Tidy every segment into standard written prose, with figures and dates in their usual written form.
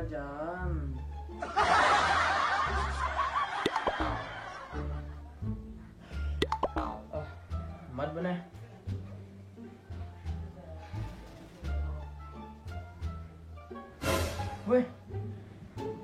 Jan. Mat bener. Weh,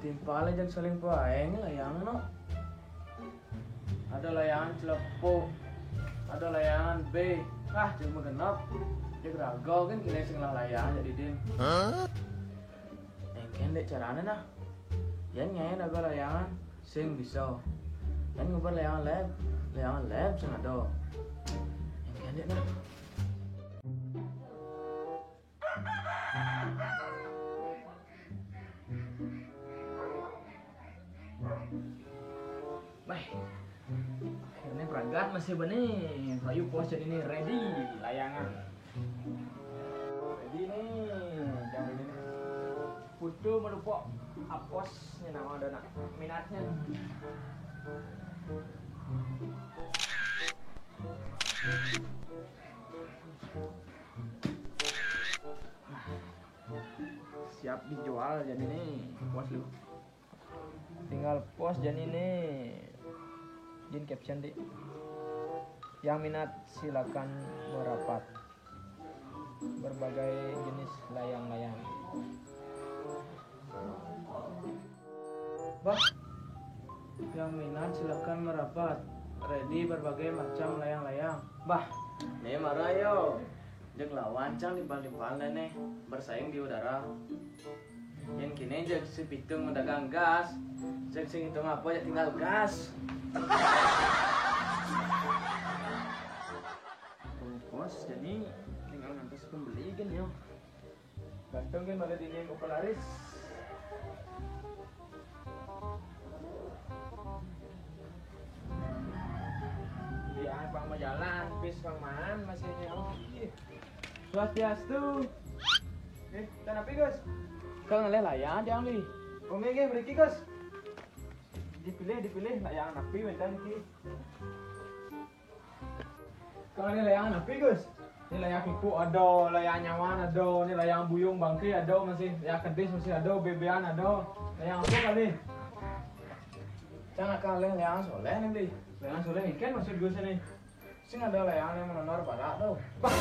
timpal aja saling paeng layangan no. Ada layangan celepuk, ada layangan B. Cuma genap. Dia rago kan kira sing layangan jadi din. Engken dek caranya nah. Yan nyayan ada layangan sing bisa. Yan ngobrol layangan lab sing ada. Engken dek nah. Baik. Ini berangkat masih benih. Bayu pos jadi ini ready layangan. Ready nih. Jangan ini. Putu melupo apos ini nama ada nak minatnya. Siap dijual jadi nih pos lu. Tinggal post jadi ini jin caption di yang minat silakan merapat berbagai jenis layang-layang. Bah, yang minat silakan merapat ready berbagai macam layang-layang. Bah, nih marayo jeng lawan cang dibal-dibal nih bersaing di udara. Yang kini jeng si pitung mendagang gas. Cek sing hitung apa ya tinggal gas. Pos jadi tinggal ngantos pembeli kan yo. Gantung kan pada dini yang popularis. Dia pang jalan, bis pang man masih nyawa. Swastiastu. Kenapa Gus? Kalau ngelihat layang jangan li. Omega beriki Gus. Dipilih layangan api bentar ki. Kalau ini layangan api Gus, ini layang kipu ada, layang nyawan ada, ini layang buyung bangkai ada, masih layang kedis masih ada, bebean ada, layang apa kali? Jangan kalian layang soleh nih beli, layang soleh ikan maksud Gus ini. Sing ada layang yang menonor barak tuh, bah,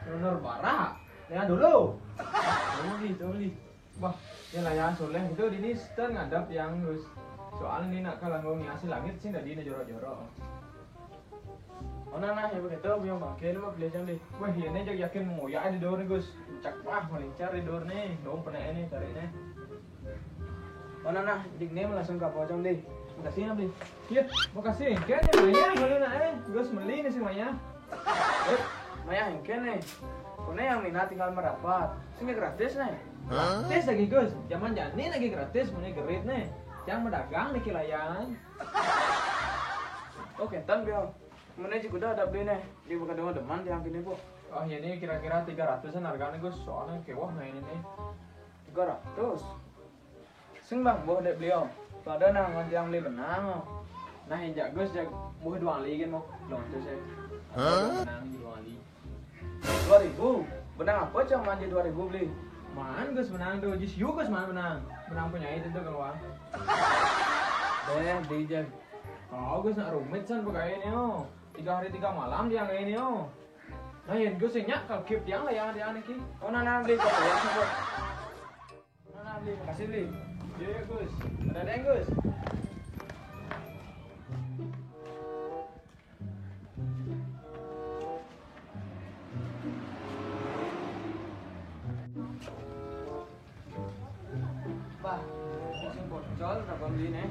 menonor barak, layang dulu, tunggu, bah, ini layang soleh itu ini stern ngadap yang Gus. Soalnya ini nak kalau ngasih langit sih nggak di jorok-jorok. Oh nah ya begitu biang bangke lu beli jam deh. Wah ini jadi yakin mau ya di dor nih Gus. Cak wah melincar di dor nih. Dong pernah ini tarik nih. Oh nah dignem langsung ke pojok deh. Makasih nabi. Iya makasih. Kayaknya Maya boleh nak Gus beli nih sih Maya. Maya hengken nih. Kone yang minat tinggal merapat. Sini gratis nih. Gratis lagi Gus. Zaman jani lagi gratis mana gerit nih. Yang mendagang nih kilayan. Oke, tan biar. Mana sih udah ada beli nih. Di bukan dengan deman yang gini bu. Oh ini kira-kira 300an harganya Gus. Soalnya kewah nah ini nih. 300. Sing bang, boleh dek beli om. Pada nang yang beli benang. Nah injak Gus jak boleh 2 ali kan mau. Belum tuh saya. Benang 2 ali. 2000. Benang apa cang manja 2000 beli? Man Gus benang tuh. Jis you Gus man benang. Benang punya itu tuh keluar. Deh dijak. Oh Gus nak rumit san pakai ini oh. 3 hari 3 malam dia kayak ini oh. Nah yang Gus nyak kalau keep yang lah yang ada ki. Oh nana beli kok ya sebut. Nana beli makasih beli. Iya Gus. Ada deng Gus. Bah, langsung bocor udah beli nih.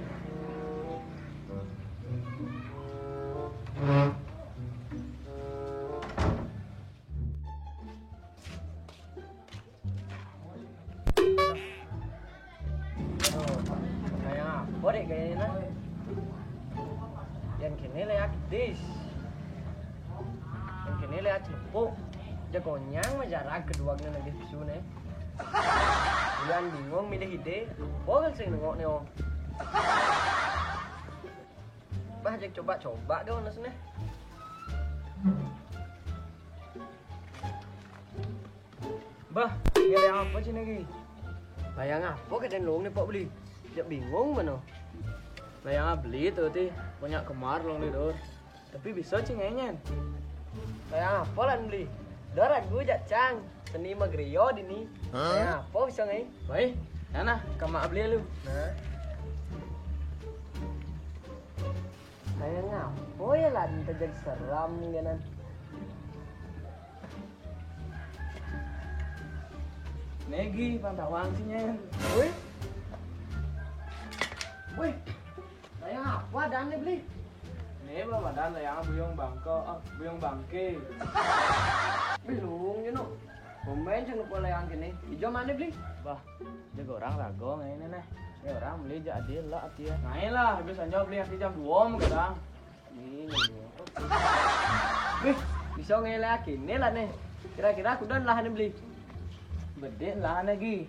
Boleh kayaknya yang kini lihat dis yang kini lihat cepuk jagonyang majarak kedua kena lagi bisu nih yang bingung milih ide boleh sih nengok nih om bah jak coba dong nasnya bah milih apa sih lagi Bayang apa ke den long nih Pak beli? Dia bingung mana? Layang beli tuh ti, punya kemar long lidur. Tapi bisa cingenyen. Bayang apa lan beli? Dah ragu jak cang, seni magrio dini. Bayang apa bisa ngai? Baik, nah, kemak beli lu. Nah. Bayang apa ya lan terjadi seram ganan. Negi pantawang sih nyen. Wih. Wih. Bayang apa dan nih beli? Nih bawa badan layang buyong bangke. Belum you know. Pemain jangan lupa layang gini. Ijo mana beli? Bah, jago orang rago ngain nih. Ya orang beli jadi lah dia. Ngain lah, habis aja beli hati jam 2 kadang. Ini. Wih, bisa ngelak gini lah nih. Kira-kira aku dan lah nih beli. Bede lah lagi.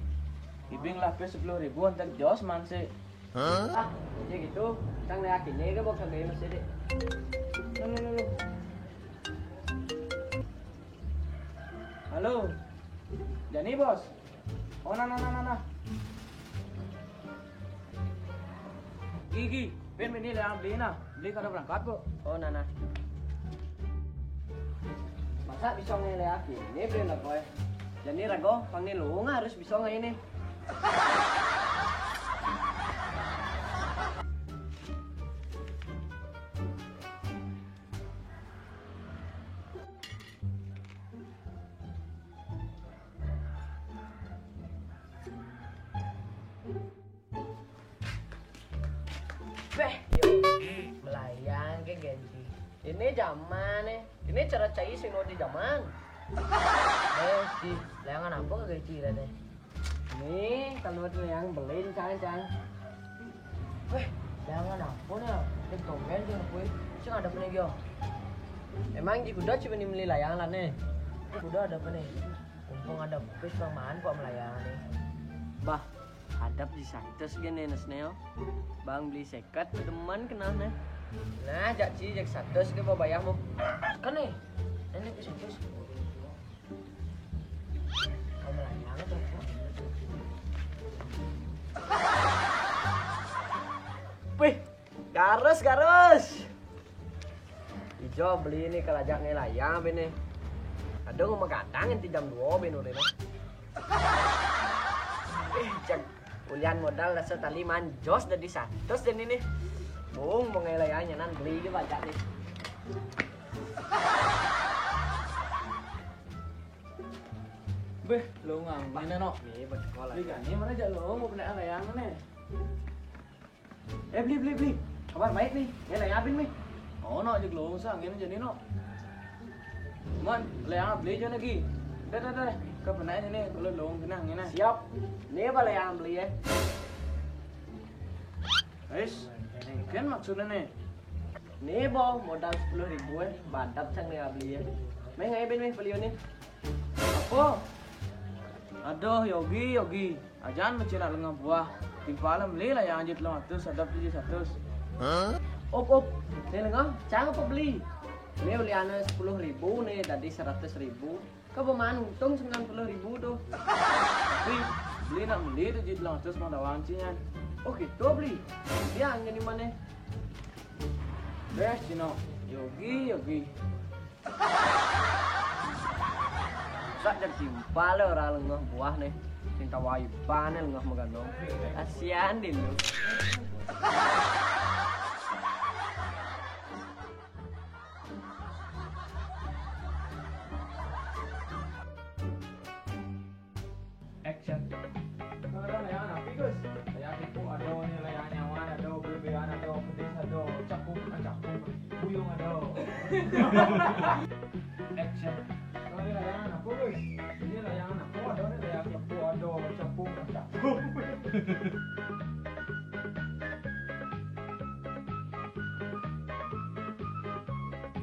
Ibing lah pe 10.000 antar jos man sih. Ah, ya gitu. Cang ngelak gini kan bakal gaya masih deh. Lalu. Halo. Jani bos. Oh nah. Gigi, pen ini lah beli nah. Beli kada berangkat kok. Oh nana. Masa bisa ngelak gini beli nak boy. Jadi rago, panggil lu nggak harus bisa nggak ini? Beh, melayang ke ganti. Ini zaman nih, ini cara cai sing di zaman. Di layangan apa ke ganti deh? Ini kalau ada yang beli cang. Weh, layangan apa nih? Ini tongen sih ngapain? Sih ada apa nih yo? Emang di kuda cuma beli layangan nih. Di kuda ada apa nih? Kumpung ada bukis bang maan kok melayangan nih. Bah, hadap di santes gini nesneo. Bang beli sekat teman kenal nih. Nah, jak santes ke bayarmu. Kan nih, ini ke santes. Kamu layangan tuh. Wih, garus. Ijo beli ini kelajaknya layang bene. Ada ngomong kadang yang jam 2 bene udah. Cek ulian modal rasa tali manjos dari santos dan ini. Bung mau ngelayangnya nan beli dia baca nih. Beh, lu ngang ini no. Nih buat sekolah. Beli kan ini mana aja lo mau punya layangan nih. Beli. Kabar baik nih. Ya layang abin nih. Oh no, jadi lo sang ini jadi no. Man, layang beli aja lagi. Dah. Kau pernah ini kalau lo kenang ini. Siap. Nih apa layang beli ya? Guys, kan maksudnya nih. Nih bol modal 10.000 badap sang layang beli ya. Main ngai ben beli ini. Apa? Aduh, Yogi. Ajan mencira lengan buah. Timpalan beli lah yang anjit lo atus, sadap jadi 100. Op. Nih lengah, cang apa beli? Nih beli ane 10.000 nih tadi 100.000. Kau pemain untung 90.000 tuh. Tapi beli nak beli tuh jadi 100 mau dawang cian. Oh gitu beli. Dia jadi mana? Bes Cino, Yogi. Sak jadi timpal orang lengah buah nih. Cinta waiban lengah magandong. Kasihan din lu. Action. Ada layangan api guys. Layangan tipu ada nih layangan nyawan ada bebean ada pedis ada cakung. Buyung ada. Action. Ini layangan apa guys? Ini layangan apa ada nih layangan tipu ada cakung.